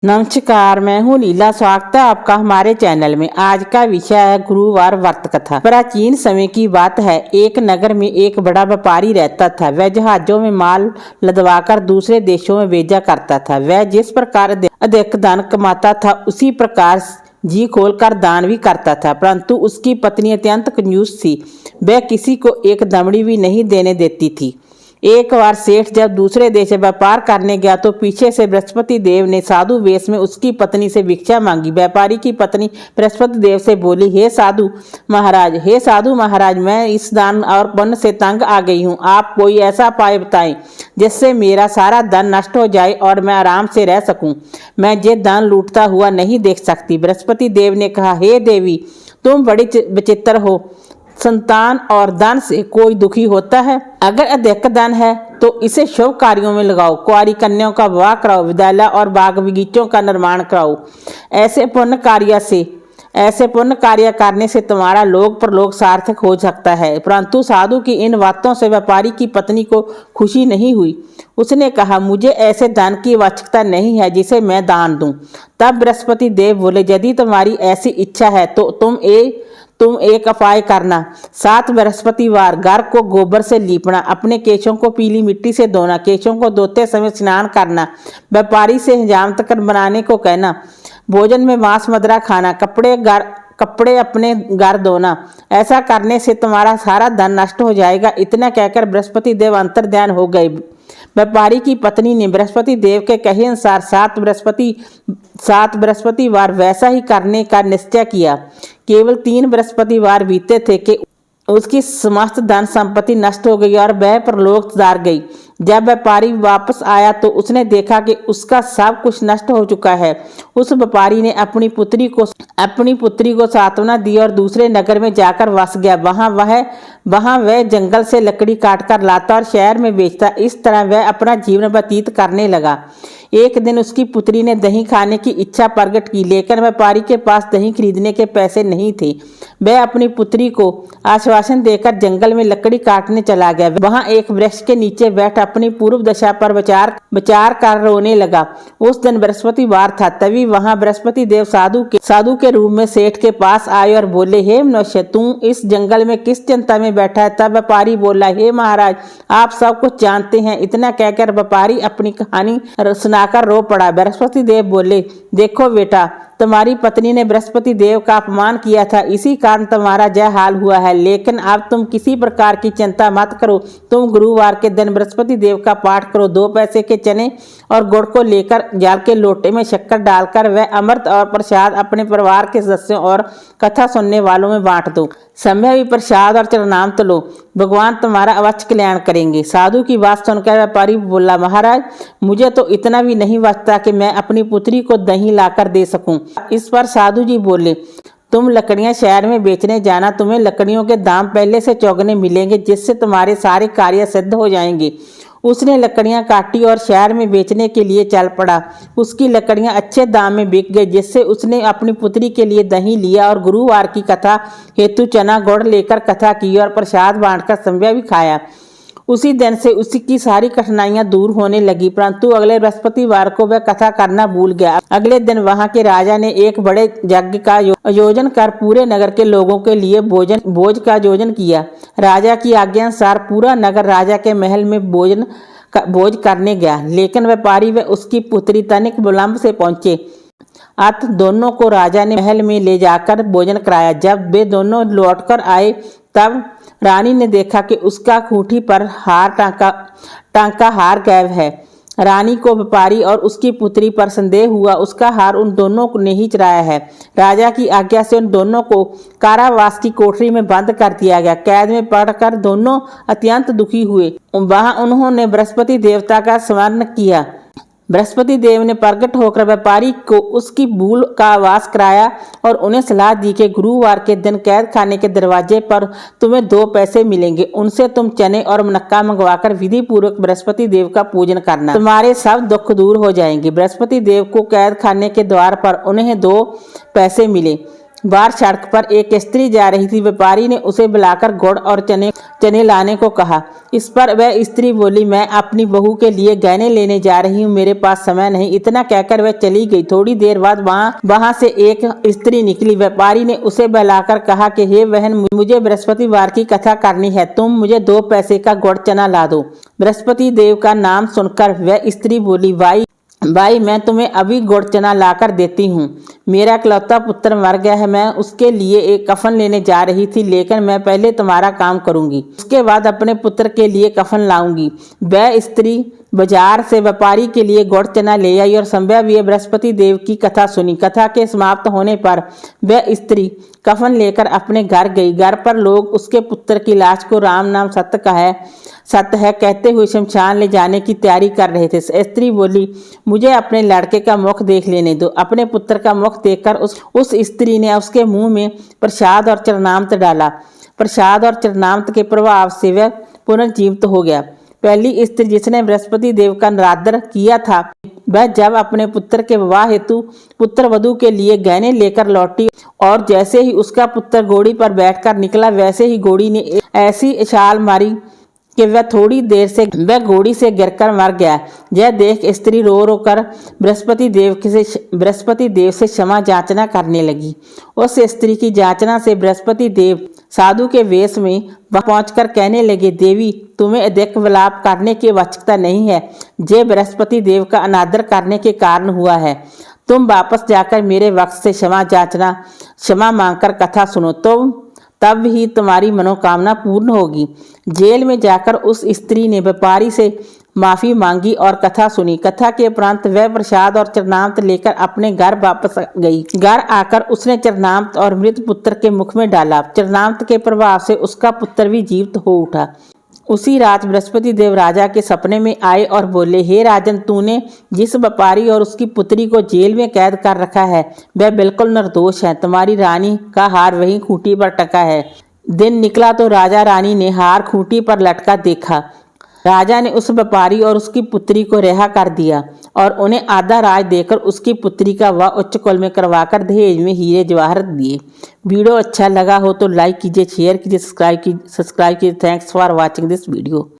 नमस्कार, मैं हूँ लीला। स्वागत है आपका हमारे चैनल में। आज का विषय है गुरुवार व्रत कथा। प्राचीन समय की बात है। एक नगर में एक बड़ा व्यापारी रहता था। वह जहाजों में माल लदवाकर दूसरे देशों में भेजा करता था। वह जिस प्रकार अधिक धन कमाता था उसी प्रकार जी खोलकर दान भी करता था, परंतु उसकी पत्नी अत्यंत कंजूस थी। वह किसी को एक दमड़ी भी नहीं देने देती थी। एक बार सेठ जब दूसरे देश से व्यापार करने गया तो पीछे से बृहस्पति देव ने साधु वेश में उसकी पत्नी से भिक्षा मांगी। व्यापारी की पत्नी बृहस्पति देव से बोली, हे साधु महाराज, मैं इस दान और पुण्य से तंग आ गई हूँ। आप कोई ऐसा उपाय बताएं जिससे मेरा सारा धन नष्ट हो जाए और मैं आराम से रह सकूं। मैं ये धन लूटता हुआ नहीं देख सकती। बृहस्पति देव ने कहा, हे देवी, तुम बड़ी विचित्र हो। संतान और धन से कोई दुखी होता है? अगर अधिक धन है तो इसे शुभ कार्यों में लगाओ। कुंवारी कन्याओं का विवाह कराओ, विद्यालय और बाग बगीचों का निर्माण कराओ। ऐसे पुण्य कार्य करने से तुम्हारा लोक परलोक सार्थक हो सकता है। परंतु साधु की इन बातों से व्यापारी की पत्नी को खुशी नहीं हुई। उसने कहा, मुझे ऐसे धन की आवश्यकता नहीं है जिसे मैं दान दूं। तब बृहस्पति देव बोले, यदि तुम्हारी ऐसी इच्छा है तो तुम एक उपाय करना। 7 बृहस्पतिवार घर को गोबर से लीपना, अपने केशों को पीली मिट्टी से धोना, केशों को धोते समय स्नान करना, व्यापारी से हजाम तक बनाने को कहना, भोजन में मांस मदिरा खाना, कपड़े अपने घर धोना। ऐसा करने से तुम्हारा सारा धन नष्ट हो जाएगा। इतना कहकर बृहस्पति देव अंतर्ध्यान हो गए। व्यापारी की पत्नी ने बृहस्पति देव के कहे अनुसार 7 बृहस्पतिवार वैसा ही करने का निश्चय किया। केवल 3 बृहस्पतिवार बीते थे कि उसकी समस्त धन संपत्ति नष्ट हो गई और वह परलोक सिधार गई। जब व्यापारी वापस आया तो उसने देखा कि उसका सब कुछ नष्ट हो चुका है। उस व्यापारी ने अपनी पुत्री को सांत्वना दी और दूसरे नगर में जाकर बस गया। वहां वह जंगल से लकड़ी काटकर लाता और शहर में बेचता। इस तरह वह अपना जीवन व्यतीत करने लगा। एक दिन उसकी पुत्री ने दही खाने की इच्छा प्रकट की, लेकिन व्यापारी के पास दही खरीदने के पैसे नहीं थे। वह अपनी पुत्री को आश्वासन देकर जंगल में लकड़ी काटने चला गया। वहां एक वृक्ष के नीचे बैठ अपनी पूर्व दशा पर विचार कर रोने लगा। उस दिन बृहस्पतिवार था। तभी वहां बृहस्पति देव साधु के रूप में सेठ के पास आए और बोले, हे मनुष्य, तू इस जंगल में किस चिंता में बैठा है? तब व्यापारी बोला, हे महाराज, आप सब कुछ जानते हैं। इतना कहकर व्यापारी अपनी कहानी सुनाकर रो पड़ा। बृहस्पति देव बोले, देखो बेटा, तुम्हारी पत्नी ने बृहस्पति देव का अपमान किया था, इसी कारण तुम्हारा यह हाल हुआ है। लेकिन अब तुम किसी प्रकार की चिंता मत करो। तुम गुरुवार के दिन बृहस्पति देव का पाठ करो। 2 पैसे के चने और गुड़ को लेकर जाल के लोटे में शक्कर डालकर वह अमृत और प्रसाद अपने परिवार के सदस्यों और कथा सुनने वालों में बांट दो। समय भी प्रसाद और चरणामृत लो। भगवान तुम्हारा अवश्य कल्याण करेंगे। साधु की बात सुनकर व्यापारी बोला, महाराज, मुझे तो इतना भी नहीं बचता कि मैं अपनी पुत्री को दही लाकर दे सकूं। इस पर साधु जी बोले, तुम लकड़ियां शहर में बेचने जाना। तुम्हें लकड़ियों के दाम पहले से चौगुने मिलेंगे, जिससे तुम्हारे सारे कार्य सिद्ध हो जाएंगे। उसने लकड़ियां काटी और शहर में बेचने के लिए चल पड़ा। उसकी लकड़ियां अच्छे दाम में बिक गई, जिससे उसने अपनी पुत्री के लिए दही लिया और गुरुवार की कथा हेतु चना गुड़ लेकर कथा की और प्रसाद बांटकर संध्या भी खाया। उसी दिन से उसकी सारी कठिनाइयां दूर होने लगी। परंतु अगले बृहस्पतिवार को वह कथा करना भूल गया। अगले दिन वहां के राजा ने एक बड़े यज्ञ का आयोजन कर पूरे नगर के लोगों के लिए भोज का आयोजन किया। राजा की आज्ञा अनुसार पूरा नगर राजा के महल में भोज करने गया, लेकिन व्यापारी व उसकी पुत्री तनिक विलंब से पहुंचे। अत दोनों को राजा ने महल में ले जाकर भोजन कराया। जब वे दोनों लौटकर आए तब रानी ने देखा कि उसका खूंटी पर टांका हार गायब है। रानी को व्यापारी और उसकी पुत्री पर संदेह हुआ। उसका हार उन दोनों ने ही चुराया है। राजा की आज्ञा से उन दोनों को कारावास की कोठरी में बंद कर दिया गया। कैद में पड़कर दोनों अत्यंत दुखी हुए। वहां उन्होंने बृहस्पति देवता का स्मरण किया। बृहस्पति देव ने प्रकट होकर व्यापारी को उसकी भूल का आभास कराया और उन्हें सलाह दी कि गुरुवार के दिन कैद खाने के दरवाजे पर तुम्हें 2 पैसे मिलेंगे। उनसे तुम चने और मुनक्का मंगवाकर विधि पूर्वक बृहस्पति देव का पूजन करना। तुम्हारे सब दुख दूर हो जाएंगे। बृहस्पति देव को कैद खाने के द्वार पर उन्हें 2 पैसे मिले। बाहर सड़क पर एक स्त्री जा रही थी। व्यापारी ने उसे बुलाकर गुड़ और चने लाने को कहा। इस पर वह स्त्री बोली, मैं अपनी बहू के लिए गहने लेने जा रही हूँ, मेरे पास समय नहीं। इतना कहकर वह चली गई। थोड़ी देर बाद वहां से एक स्त्री निकली। व्यापारी ने उसे बुलाकर कहा कि हे बहन, मुझे बृहस्पतिवार की कथा करनी है, तुम मुझे 2 पैसे का गुड़ चना ला दो। बृहस्पति देव का नाम सुनकर वह स्त्री बोली, भाई मैं तुम्हें अभी गुड़ चना लाकर देती हूँ। मेरा इकलौता पुत्र मर गया है, मैं उसके लिए एक कफन लेने जा रही थी, लेकिन मैं पहले तुम्हारा काम करूंगी, उसके बाद अपने पुत्र के लिए कफन लाऊंगी। वह स्त्री बाजार से व्यापारी के लिए गुड़ चना ले आई और संध्या भी बृहस्पति देव की कथा सुनी। कथा के समाप्त होने पर वह स्त्री कफन लेकर अपने घर गई। घर पर लोग उसके पुत्र की लाश को राम नाम सत्य है कहते हुए शमशान ले जाने की तैयारी कर रहे थे। स्त्री बोली, मुझे अपने लड़के का मुख देख लेने दो। अपने पुत्र का मुख देखकर उस स्त्री ने उसके मुंह में प्रसाद और चरणामृत डाला। प्रसाद और चरणामृत के प्रभाव से वह पुनर्जीवित हो गया। पहली स्त्री जिसने बृहस्पति देव का निरादर किया था, वह जब अपने पुत्र के विवाह हेतु पुत्र वधू के लिए गहने लेकर लौटी और जैसे ही उसका पुत्र घोड़ी पर बैठकर निकला, वैसे ही घोड़ी ने ऐसी छाल मारी कि वह घोड़ी से गिरकर मर गया। यह देख स्त्री रो रो कर बृहस्पति देव से क्षमा याचना करने लगी। उस स्त्री की याचना से बृहस्पति देव साधु के वेश में पहुंचकर कहने लगे, देवी तुम्हें अधिक विलाप करने की आवश्यकता नहीं है, ये बृहस्पति देव का अनादर करने के कारण हुआ है। तुम वापस जाकर मेरे वक्त से क्षमा मांगकर कथा सुनो, तब ही तुम्हारी मनोकामना पूर्ण होगी। जेल में जाकर उस स्त्री ने व्यापारी से माफी मांगी और कथा सुनी। कथा के उपरांत वह प्रसाद और चरणामृत लेकर अपने घर वापस गई। घर आकर उसने चरणामृत और मृत पुत्र के मुख में डाला। चरणामृत के प्रभाव से उसका पुत्र भी जीवित हो उठा। उसी रात बृहस्पति देव राजा के सपने में आए और बोले, हे राजन, तूने जिस व्यापारी और उसकी पुत्री को जेल में कैद कर रखा है वह बिल्कुल निर्दोष है। तुम्हारी रानी का हार वहीं खूंटी पर टका है। दिन निकला तो राजा रानी ने हार खूंटी पर लटका देखा। राजा ने उस व्यापारी और उसकी पुत्री को रिहा कर दिया और उन्हें आधा राज देकर उसकी पुत्री का विवाह उच्च कुल में करवाकर दहेज में हीरे जवाहर दिए। वीडियो अच्छा लगा हो तो लाइक कीजिए, शेयर कीजिए, सब्सक्राइब कीजिए। Thanks for watching this video.